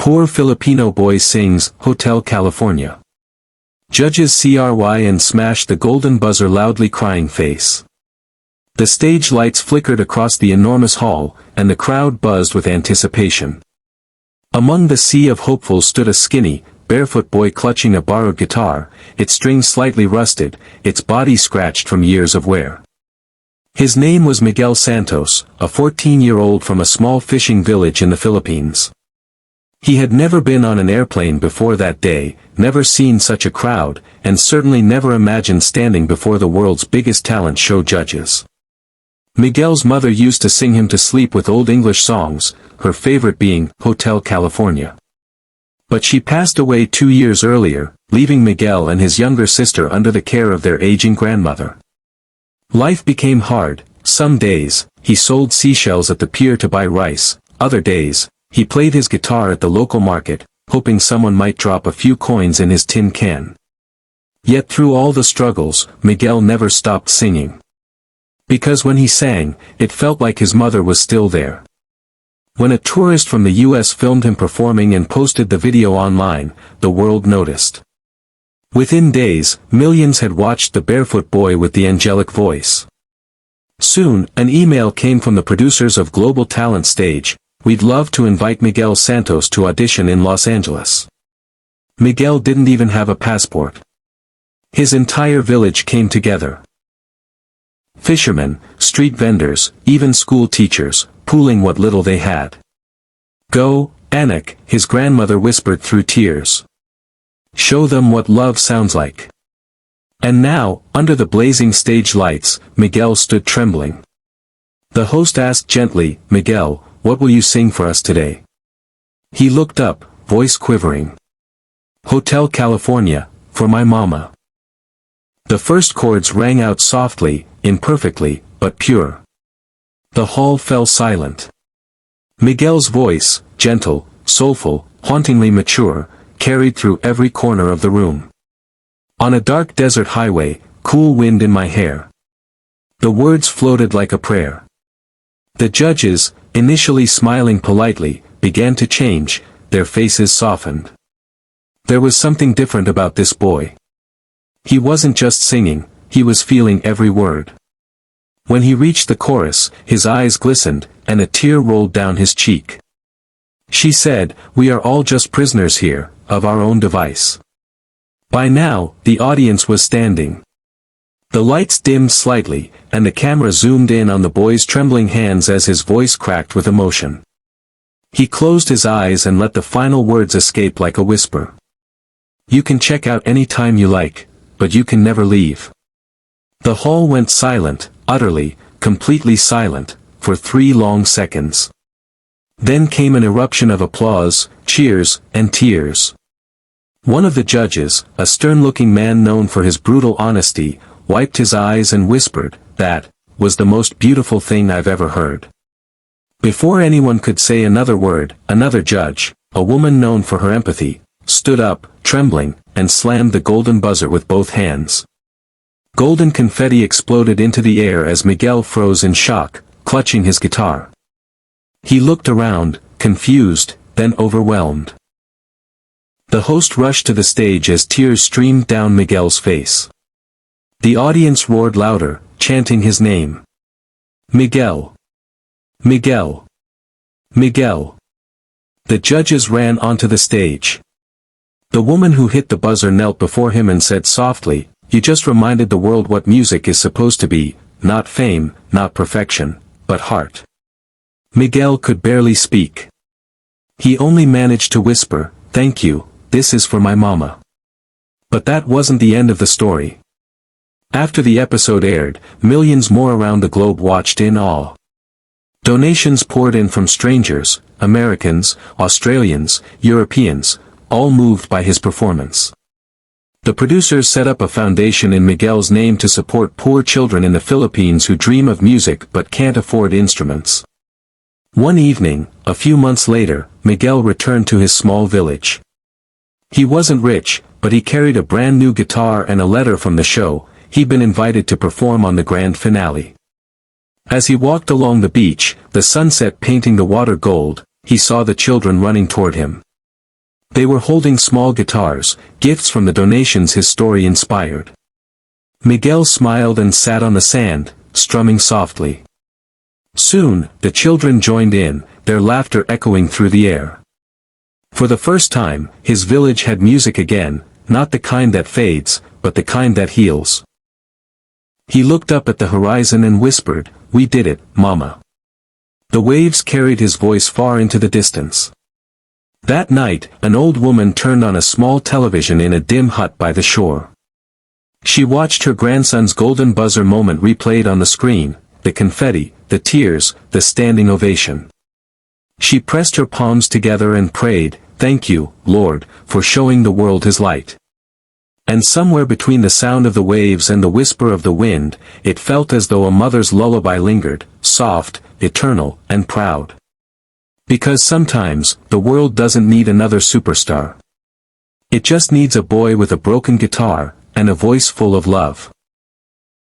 Poor Filipino boy sings Hotel California. Judges cry and smash the golden buzzer, loudly crying face. The stage lights flickered across the enormous hall, and the crowd buzzed with anticipation. Among the sea of hopefuls stood a skinny, barefoot boy clutching a borrowed guitar, its strings slightly rusted, its body scratched from years of wear. His name was Miguel Santos, a 14-year-old from a small fishing village in the Philippines. He had never been on an airplane before that day, never seen such a crowd, and certainly never imagined standing before the world's biggest talent show judges. Miguel's mother used to sing him to sleep with old English songs, her favorite being Hotel California. But she passed away 2 years earlier, leaving Miguel and his younger sister under the care of their aging grandmother. Life became hard. Some days, he sold seashells at the pier to buy rice, other days, he played his guitar at the local market, hoping someone might drop a few coins in his tin can. Yet through all the struggles, Miguel never stopped singing. Because when he sang, it felt like his mother was still there. When a tourist from the US filmed him performing and posted the video online, the world noticed. Within days, millions had watched the barefoot boy with the angelic voice. Soon, an email came from the producers of Global Talent Stage. We'd love to invite Miguel Santos to audition in Los Angeles. Miguel didn't even have a passport. His entire village came together. Fishermen, street vendors, even school teachers, pooling what little they had. Go, Anak, his grandmother whispered through tears. Show them what love sounds like. And now, under the blazing stage lights, Miguel stood trembling. The host asked gently, Miguel, what will you sing for us today? He looked up, voice quivering. Hotel California, for my mama. The first chords rang out softly, imperfectly, but pure. The hall fell silent. Miguel's voice, gentle, soulful, hauntingly mature, carried through every corner of the room. On a dark desert highway, cool wind in my hair. The words floated like a prayer. The judges, initially smiling politely, began to change, their faces softened. There was something different about this boy. He wasn't just singing, he was feeling every word. When he reached the chorus, his eyes glistened, and a tear rolled down his cheek. She said, we are all just prisoners here, of our own device. By now, the audience was standing. The lights dimmed slightly, and the camera zoomed in on the boy's trembling hands as his voice cracked with emotion. He closed his eyes and let the final words escape like a whisper. You can check out any time you like, but you can never leave. The hall went silent, utterly, completely silent, for 3 long seconds. Then came an eruption of applause, cheers, and tears. One of the judges, a stern-looking man known for his brutal honesty, wiped his eyes and whispered, that was the most beautiful thing I've ever heard. Before anyone could say another word, another judge, a woman known for her empathy, stood up, trembling, and slammed the golden buzzer with both hands. Golden confetti exploded into the air as Miguel froze in shock, clutching his guitar. He looked around, confused, then overwhelmed. The host rushed to the stage as tears streamed down Miguel's face. The audience roared louder, chanting his name. Miguel! Miguel! Miguel! The judges ran onto the stage. The woman who hit the buzzer knelt before him and said softly, you just reminded the world what music is supposed to be, not fame, not perfection, but heart. Miguel could barely speak. He only managed to whisper, thank you, this is for my mama. But that wasn't the end of the story. After the episode aired, millions more around the globe watched in awe. Donations poured in from strangers, Americans, Australians, Europeans, all moved by his performance. The producers set up a foundation in Miguel's name to support poor children in the Philippines who dream of music but can't afford instruments. One evening, a few months later, Miguel returned to his small village. He wasn't rich, but he carried a brand new guitar and a letter from the show. He'd been invited to perform on the grand finale. As he walked along the beach, the sunset painting the water gold, he saw the children running toward him. They were holding small guitars, gifts from the donations his story inspired. Miguel smiled and sat on the sand, strumming softly. Soon, the children joined in, their laughter echoing through the air. For the first time, his village had music again, not the kind that fades, but the kind that heals. He looked up at the horizon and whispered, "We did it, Mama." The waves carried his voice far into the distance. That night, an old woman turned on a small television in a dim hut by the shore. She watched her grandson's golden buzzer moment replayed on the screen, the confetti, the tears, the standing ovation. She pressed her palms together and prayed, "Thank you, Lord, for showing the world his light." And somewhere between the sound of the waves and the whisper of the wind, it felt as though a mother's lullaby lingered, soft, eternal, and proud. Because sometimes, the world doesn't need another superstar. It just needs a boy with a broken guitar, and a voice full of love.